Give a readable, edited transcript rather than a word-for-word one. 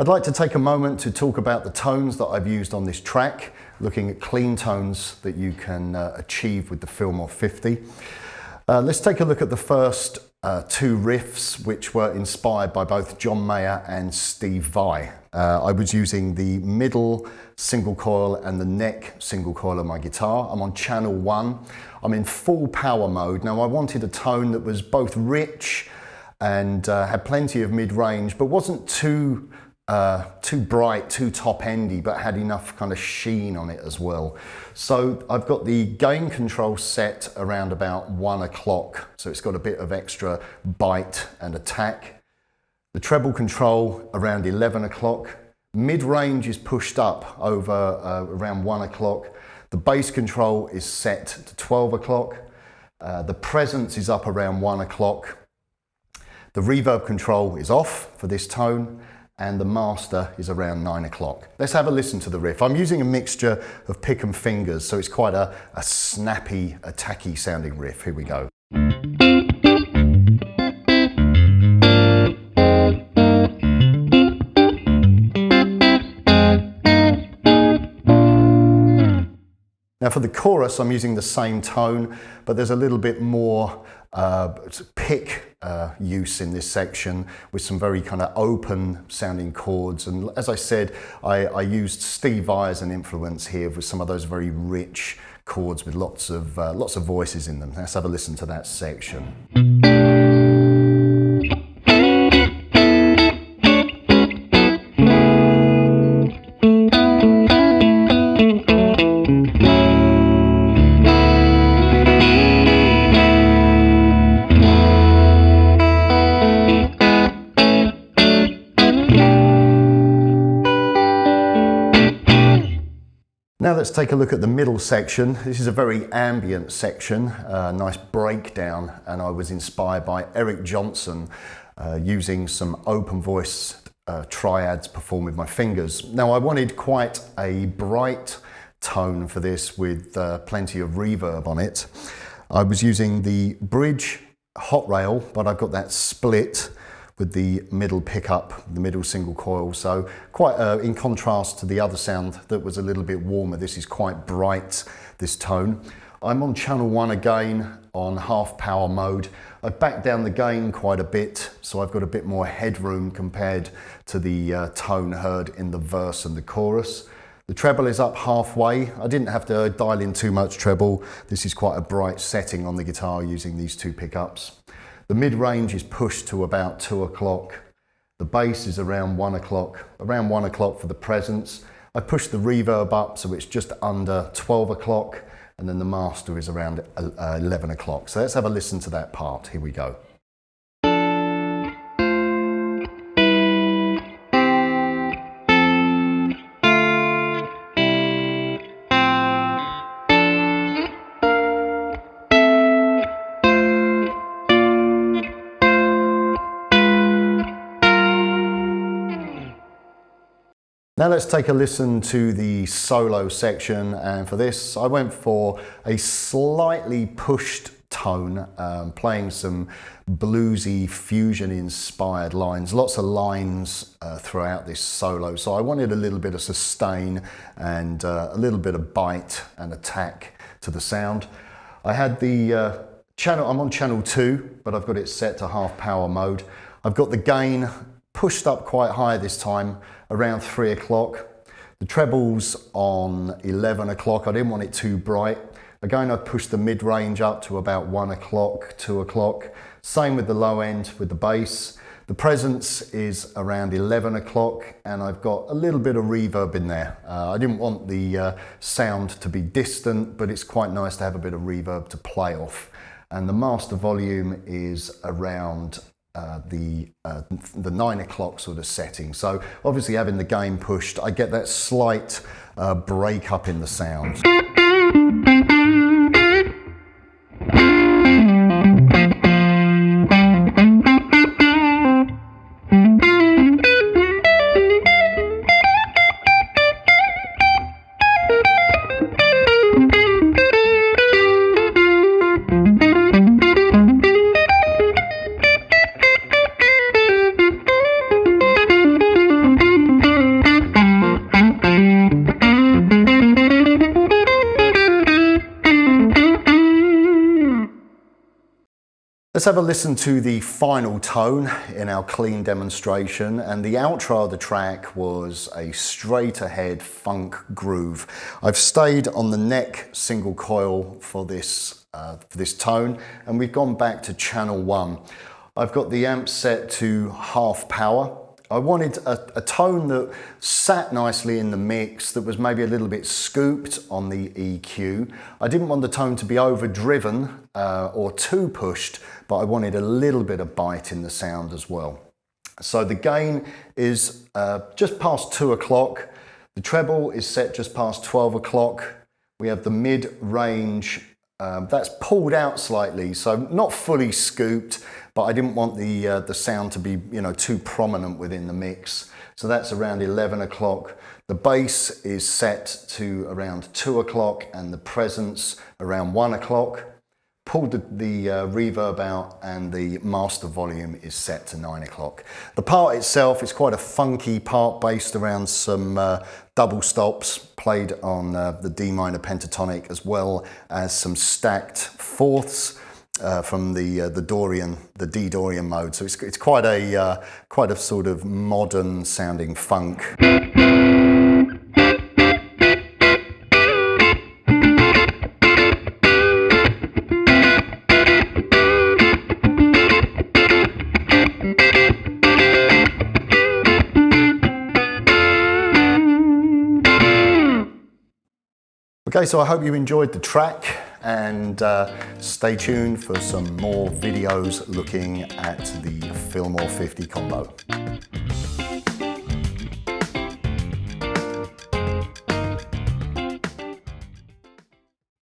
I'd like to take a moment to talk about the tones that I've used on this track, looking at clean tones that you can achieve with the Fillmore 50. Let's take a look at the first two riffs, which were inspired by both John Mayer and Steve Vai. I was using the middle single coil and the neck single coil of my guitar. I'm on channel 1. I'm in full power mode. Now I wanted a tone that was both rich and had plenty of mid-range, but wasn't too bright, too top-endy, but had enough kind of sheen on it as well. So I've got the gain control set around about 1 o'clock, so it's got a bit of extra bite and attack. The treble control around 11 o'clock. Mid-range is pushed up over around 1 o'clock. The bass control is set to 12 o'clock. The presence is up around 1 o'clock. The reverb control is off for this tone, and the master is around 9 o'clock. Let's have a listen to the riff. I'm using a mixture of pick and fingers, so it's quite a snappy, attacky sounding riff. Here we go. Now for the chorus, I'm using the same tone, but there's a little bit more pick use in this section with some very kind of open sounding chords. And as I said, I used Steve Vai as an influence here with some of those very rich chords with lots of voices in them. Let's have a listen to that section. Now let's take a look at the middle section. This is a very ambient section, nice breakdown, and I was inspired by Eric Johnson using some open voice triads performed with my fingers. Now I wanted quite a bright tone for this with plenty of reverb on it. I was using the bridge hot rail, but I've got that split with the middle pickup, the middle single coil, so quite in contrast to the other sound that was a little bit warmer. This is quite bright, this tone. I'm on channel 1 again on half power mode. I backed down the gain quite a bit, so I've got a bit more headroom compared to the tone heard in the verse and the chorus. The treble is up halfway. I didn't have to dial in too much treble. This is quite a bright setting on the guitar using these two pickups. The mid-range is pushed to about 2 o'clock. The bass is around 1 o'clock, around 1 o'clock for the presence. I pushed the reverb up so it's just under 12 o'clock, and then the master is around 11 o'clock. So let's have a listen to that part. Here we go. Now let's take a listen to the solo section, and for this I went for a slightly pushed tone, playing some bluesy fusion inspired lines, lots of lines throughout this solo, so I wanted a little bit of sustain and a little bit of bite and attack to the sound. I had the channel, I'm on channel 2, but I've got it set to half power mode. I've got the gain pushed up quite high this time, around 3 o'clock. The treble's on 11 o'clock. I didn't want it too bright. Again, I pushed the mid-range up to about 1 o'clock, 2 o'clock. Same with the low end with the bass. The presence is around 11 o'clock, and I've got a little bit of reverb in there. I didn't want the sound to be distant, but it's quite nice to have a bit of reverb to play off. And the master volume is around the 9 o'clock sort of setting. So obviously having the gain pushed, I get that slight break up in the sound. Let's have a listen to the final tone in our clean demonstration, and the outro of the track was a straight ahead funk groove. I've stayed on the neck single coil for this tone, and we've gone back to channel 1. I've got the amp set to half power. I wanted a tone that sat nicely in the mix, that was maybe a little bit scooped on the EQ. I didn't want the tone to be overdriven or too pushed, but I wanted a little bit of bite in the sound as well. So the gain is just past 2 o'clock. The treble is set just past 12 o'clock. We have the mid-range, that's pulled out slightly, so not fully scooped, but I didn't want the sound to be, too prominent within the mix. So that's around 11 o'clock. The bass is set to around 2 o'clock and the presence around 1 o'clock. Pulled the reverb out, and the master volume is set to 9 o'clock. The part itself is quite a funky part based around some double stops played on the D minor pentatonic, as well as some stacked fourths from the Dorian, the D Dorian mode. So it's quite a sort of modern sounding funk. Okay, so I hope you enjoyed the track, and stay tuned for some more videos looking at the Fillmore 50 combo.